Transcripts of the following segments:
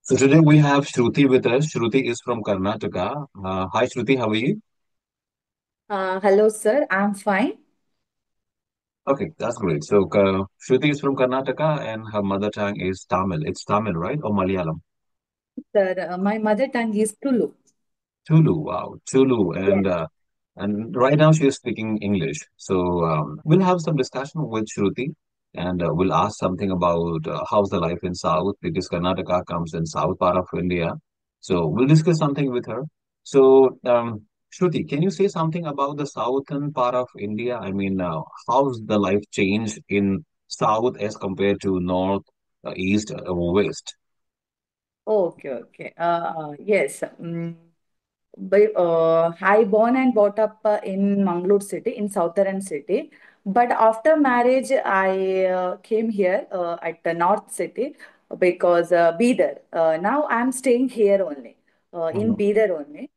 So today we have Shruti with us. Shruti is from Karnataka. Hi Shruti, how are you? Hello, sir. I'm fine. Okay, that's great. So Shruti is from Karnataka and her mother tongue is Tamil. It's Tamil, right? Or Malayalam? Sir, my mother tongue is Tulu. Tulu, wow, Tulu, Yes. and right now she is speaking English. So we'll have some discussion with Shruti, and we'll ask something about how's the life in South because Karnataka comes in South part of India. So we'll discuss something with her. So Shruti, can you say something about the southern part of India? I mean, how's the life change in South as compared to North, East, or West? Okay, okay. Yes. I born and brought up in Mangalore city, in southern city. But after marriage, I came here at the north city because Bidar. Now I'm staying here only, in Mhm. Bidar only.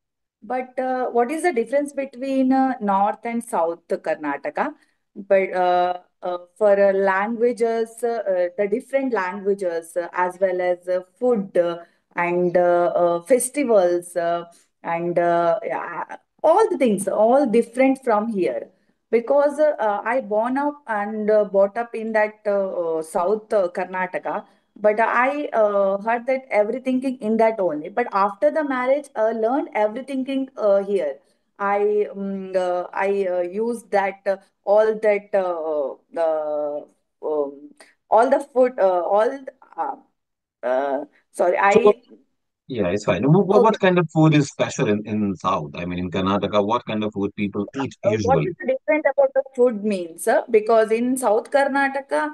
But what is the difference between North and South Karnataka? But for languages, the different languages, as well as food and festivals, yeah, all the things, all different from here. Because I born up and brought up in that South Karnataka, but I heard that everything in that only. But after the marriage, learned everything here. I use that um, all the food uh, uh, sorry So I yeah, it's fine. What okay. kind of food is special in South? I mean, in Karnataka, what kind of food people eat What is usually? the different about the food means? Because in South Karnataka,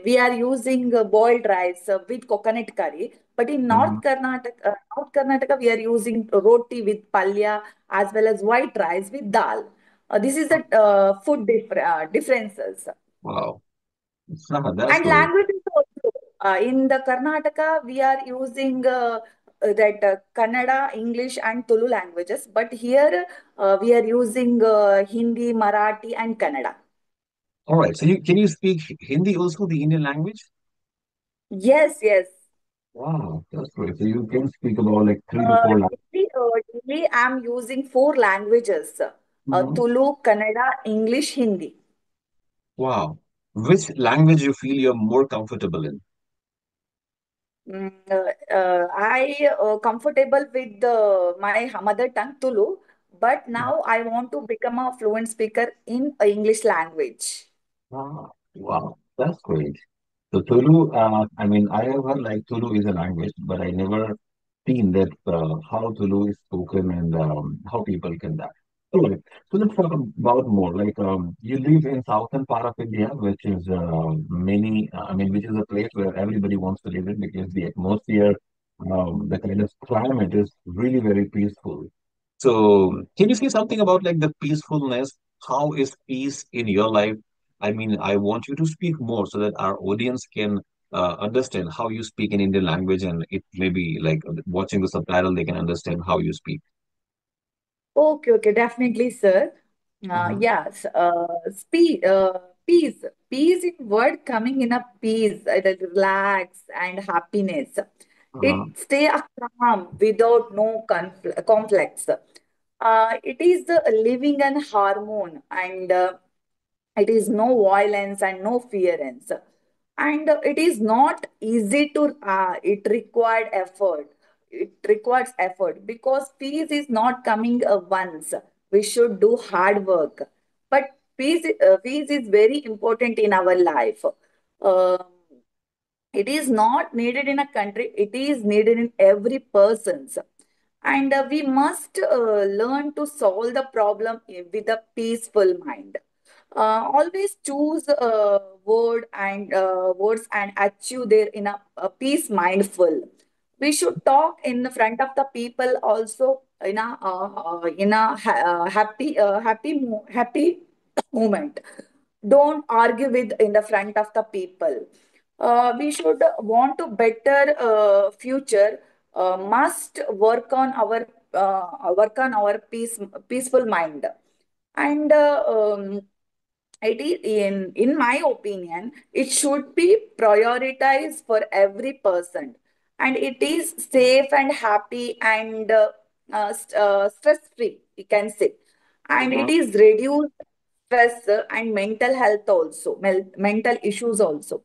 we are using boiled rice with coconut curry, but in Hmm. North Karnataka, we are using roti with palya as well as white rice with dal. This is the food differences. Wow, that's And great. languages also. In the Karnataka, we are using that Kannada, English, and Tulu languages. But here, we are using Hindi, Marathi, and Kannada. All right, so you can you speak Hindi also, the Indian language? Yes, yes. Wow, that's great. So you can speak about like three to Uh, four languages. daily, I'm using four languages: Mhm. Tulu, Kannada, English, Hindi. Wow, which language you feel you're more comfortable in? I comfortable with my mother tongue Tulu, but now I want to become a fluent speaker in English language. Ah, wow, that's great. So Tulu, I mean, I have heard like Tulu is a language, but I never seen that how Tulu is spoken and how people can that. Alright, so let's talk about more. Like you live in southern part of India, which is I mean, which is a place where everybody wants to live in because the atmosphere, the kind of climate is really very peaceful. So, can you say something about like the peacefulness? How is peace in your life? I mean, I want you to speak more so that our audience can understand how you speak in Indian language, and it may be like watching the subtitle, they can understand how you speak. Okay, okay, definitely, sir. Uh-huh. Yes, peace. Peace in word coming in a peace, that relax and happiness. Uh-huh. It stay a calm without no conflicts. It is the living and harmony, and it is no violence and no fearance. And it is not easy to, it required effort. It requires effort because peace is not coming once. We should do hard work. But peace is very important in our life. Um it is not needed in a country, it is needed in every person's. And we must learn to solve the problem with a peaceful mind. Always choose words and achieve there in a peace mindful. We should talk in the front of the people also in a happy moment. Don't argue with in the front of the people. We should want to better future, must work on our peaceful mind. And it is in my opinion, it should be prioritized for every person. and it is safe and happy and stress free, you can say, and it Mm-hmm. is reduced stress and mental health also, mental issues also.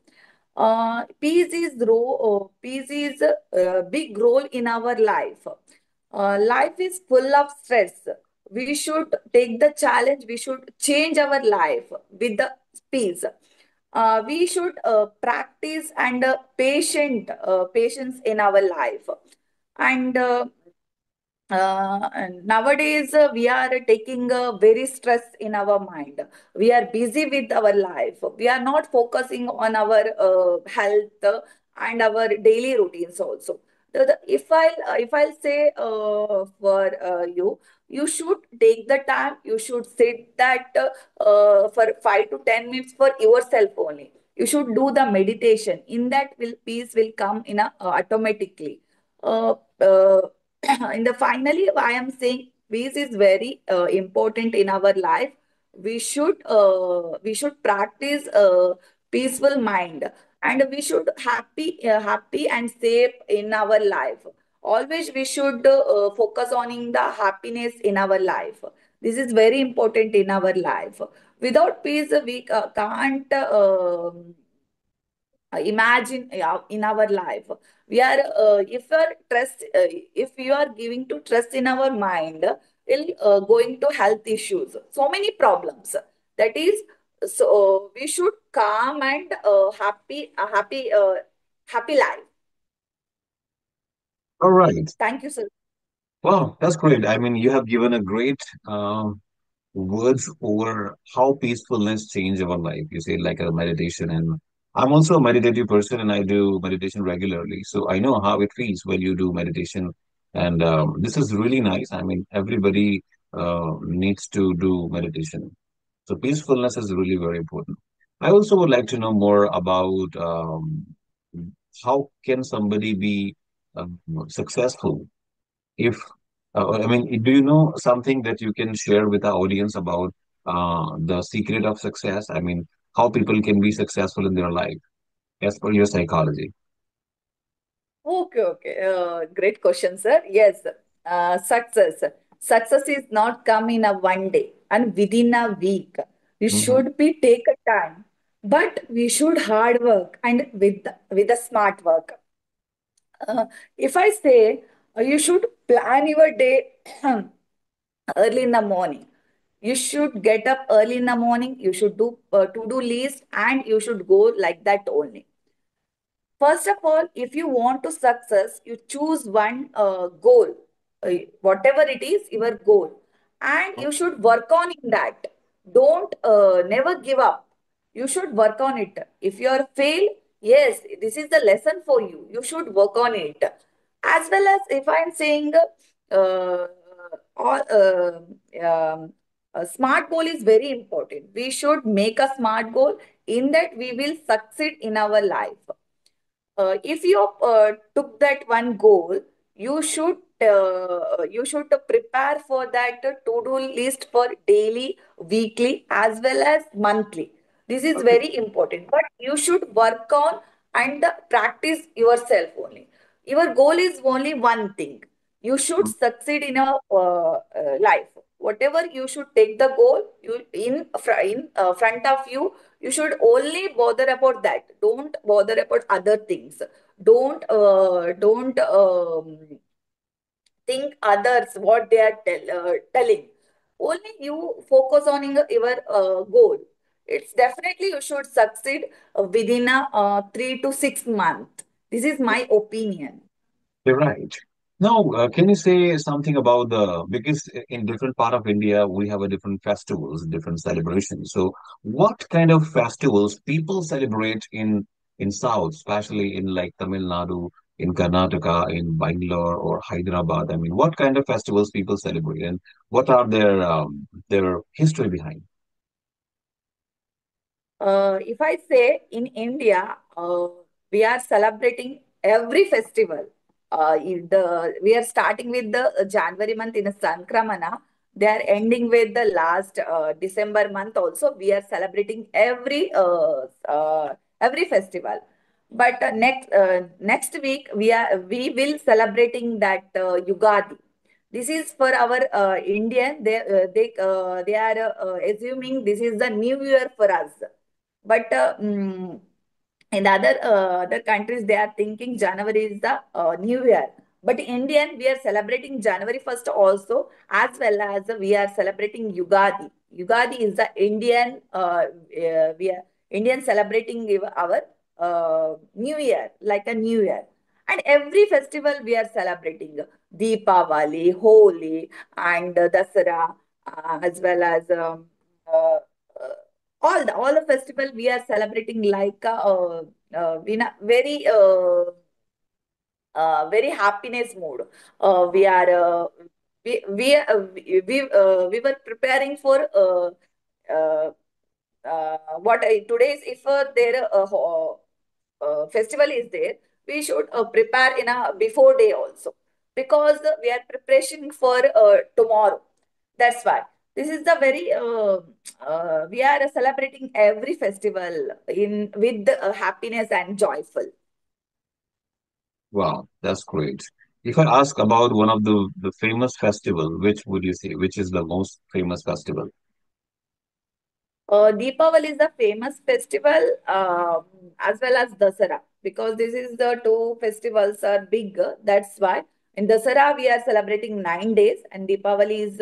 Peace is a big role in our life. Life is full of stress. We should take the challenge. We should change our life with the peace. We should practice and patience in our life. And and nowadays, we are taking very stress in our mind. We are busy with our life. We are not focusing on our health and our daily routines also. If I'll say for you, you should take the time. You should sit that for 5 to 10 minutes for yourself only. You should do the meditation. In that, will peace will come in automatically. Uh, uh, in the finally, I am saying peace is very important in our life. We should practice peaceful mind, and we should happy and safe in our life. Always we should focus on in the happiness in our life. This is very important in our life. Without peace we can't imagine in our life. We are if you are giving to trust in our mind, will going to health issues, so many problems. That is, so we should calm and happy life. All right. Thank you, sir. Wow, that's great. I mean, you have given a great words over how peacefulness change our life. You say like a meditation, and I'm also a meditative person, and I do meditation regularly. So I know how it feels when you do meditation, and this is really nice. I mean, everybody needs to do meditation. So peacefulness is really very important. I also would like to know more about how can somebody be successful if, I mean, do you know something that you can share with the audience about the secret of success? I mean, how people can be successful in their life as per your psychology. Okay. Great question, sir. Yes, success. Success is not come in a one day and within a week. You Mm-hmm. should be take a time, but we should hard work and with the smart work. If I say you should plan your day early in the morning. You should get up early in the morning. You should do to-do list, and you should go like that only. First of all, if you want to success, you choose one goal, whatever it is, your goal, and you should work on in that. Don't never give up. You should work on it. If you are fail, yes, this is the lesson for you. You should work on it. As well as if I'm saying, all, a smart goal is very important. We should make a smart goal. In that, we will succeed in our life. If you took that one goal, you should prepare for that to-do list for daily, weekly, as well as monthly. This is Okay. very important. But you should work on and practice yourself only. Your goal is only one thing. You should succeed in your life. Whatever you should take the goal, you in front of you, you should only bother about that. Don't bother about other things. Don't think others what they are telling. Only you focus on your goal. It's definitely you should succeed within a 3 to 6 months. This is my opinion. You're right. Now, can you say something about because in different part of India, we have a different festivals, different celebrations. So what kind of festivals people celebrate in South, especially in like Tamil Nadu, in Karnataka, in Bangalore or Hyderabad? I mean, what kind of festivals people celebrate and what are their history behind? If I say in India, we are celebrating every festival. We are starting with the January month in a Sankramana. They are ending with the last December month. Also, we are celebrating every festival. But next week we will celebrating that Yugadi. This is for our Indian. They are assuming this is the New Year for us. But in other countries, they are thinking January is the New Year. But Indian, we are celebrating January 1st also, as well as we are celebrating Yugadi. Yugadi is the Indian, we are Indian celebrating our New Year, like a New Year. And every festival we are celebrating Deepavali, Holi, and Dasara, as well as uh, uh, all the festival we are celebrating like in a very happiness mood. We are we were preparing for what today's if there festival is there, we should prepare in a before day also, because we are preparing for tomorrow. That's why this is the very we are celebrating every festival in with happiness and joyful. Wow, that's great. If I ask about one of the famous festival, which would you say, which is the most famous festival? Deepavali is a famous festival, as well as Dasara, because this is the two festivals are big. That's why in Dasara we are celebrating 9 days, and Deepavali is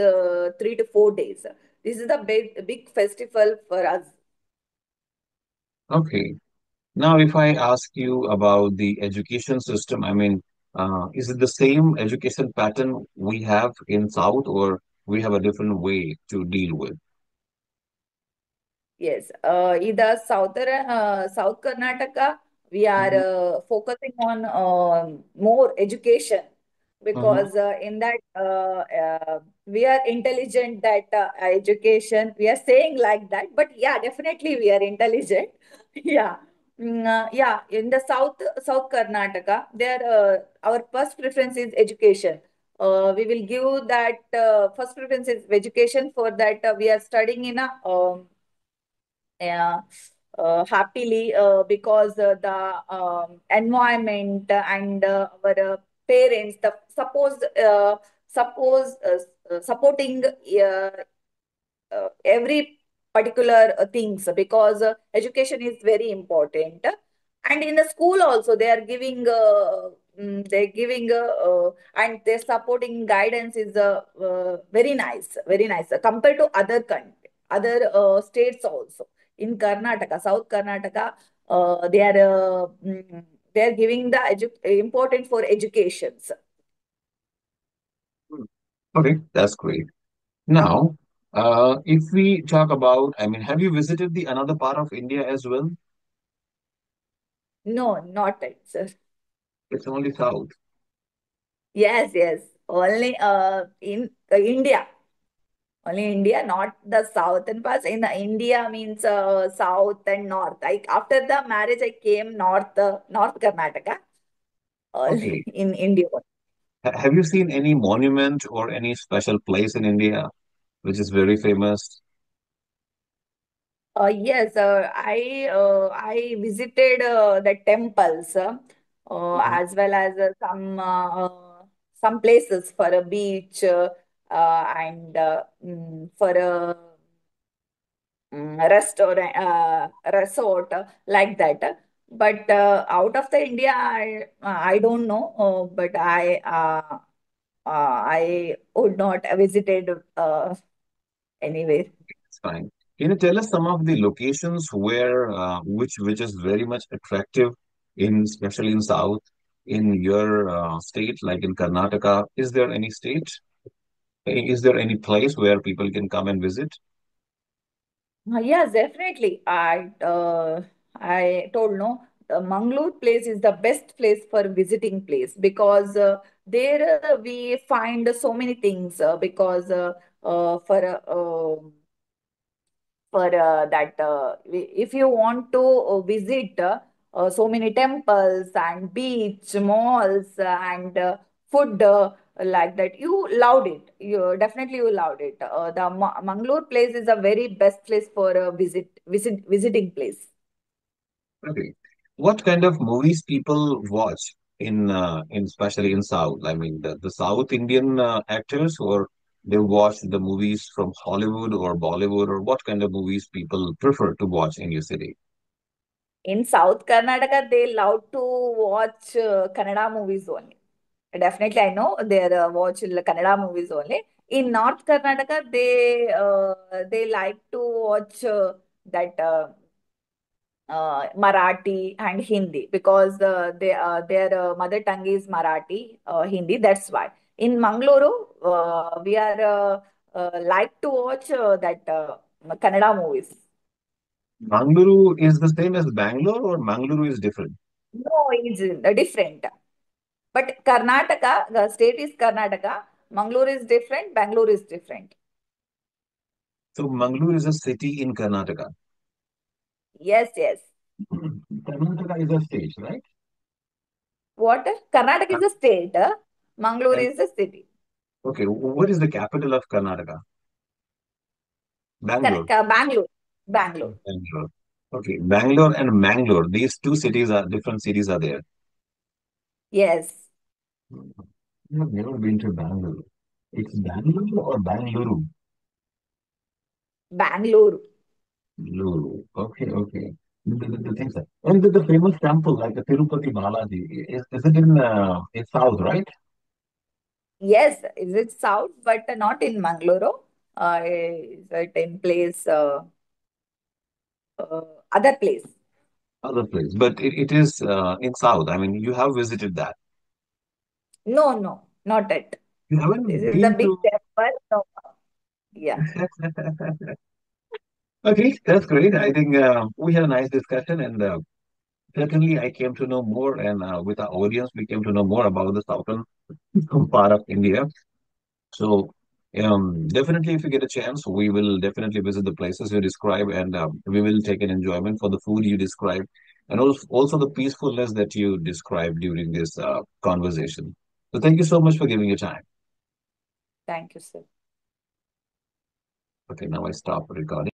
3 to 4 days. This is the big festival for us. Okay. Now, if I ask you about the education system, I mean, is it the same education pattern we have in South, or we have a different way to deal with? Yes, in the South Karnataka, we are Hmm. focusing on more education, Hmm. because in that we are intelligent. That education we are saying like that, but yeah, definitely we are intelligent. Yeah, yeah. In the South Karnataka, there our first preference is education. We will give that first preference is education. For that, we are studying in a uh, happily, because the environment and our parents the suppose supporting every particular things, because education is very important. And in the school also they are giving they're giving and their supporting guidance is very nice compared to other states also. In Karnataka, South Karnataka, they are giving the important for educations. Okay, that's great. Now, if we talk about, I mean, have you visited the another part of India as well? No, not it, sir. It's only South. Yes, yes. Only in India. Only India, not the southern parts. In the India means south and north. Like after the marriage, I came North Karnataka. Okay. Only in India. Have you seen any monument or any special place in India which is very famous? Yes, I visited the temples, Mhm. as well as some places for a beach, and for a restaurant, resort, like that. But out of the India, I don't know. But I would not visited anywhere. It's fine. Can you tell us some of the locations where which is very much attractive in especially in South in your state, like in Karnataka? Is there any state? Is there any place where people can come and visit? Yes, definitely. I told no. The Mangalore place is the best place for visiting place, because there we find so many things, because for that if you want to visit so many temples and beach malls and food, like that, you loved it. You definitely you loved it. The Mangalore place is a very best place for a visiting place. Okay. What kind of movies people watch in especially in South? I mean, the South Indian actors, or they watch the movies from Hollywood or Bollywood, or what kind of movies people prefer to watch in your city? In South Karnataka, they love to watch Kannada movies only. Definitely, I know they watch Kannada movies only. In North Karnataka, they like to watch that Marathi and Hindi because their mother tongue is Marathi, Hindi. That's why. In Mangaluru, we are like to watch that Kannada movies. Mangaluru is the same as Bangalore, or Mangaluru is different? No, it's different. But Karnataka, the state is Karnataka. Mangalore is different. Bangalore is different. So Mangaluru is a city in Karnataka. Yes, yes. Karnataka is a state, right? What? Karnataka Uh, is a state. Mangalore And is a city. okay, what is the capital of Karnataka? Bangalore. Bangalore. Bangalore. Bangalore. Okay, Bangalore and Mangalore. These two cities are different cities are there. Yes. I've never been to Bangalore. It's Bangalore or Bangalore? Bangalore. Luru. Okay, okay. The things that, and the famous temple like the Tirupati Balaji, is it in south, right? Yes, is it south, but not in Mangalore. Is it in place, other place? Other place, but it is in south. I mean, you have visited that. No, no, not it. You This haven't is the been big to. temple. No. Yeah. Okay, that's great. I think we had a nice discussion, and certainly I came to know more, and with our audience, we came to know more about the southern part of India. So, definitely, if you get a chance, we will definitely visit the places you describe, and we will take an enjoyment for the food you describe, and also the peacefulness that you described during this conversation. So, thank you so much for giving your time. Thank you, sir. Okay, now I stop recording.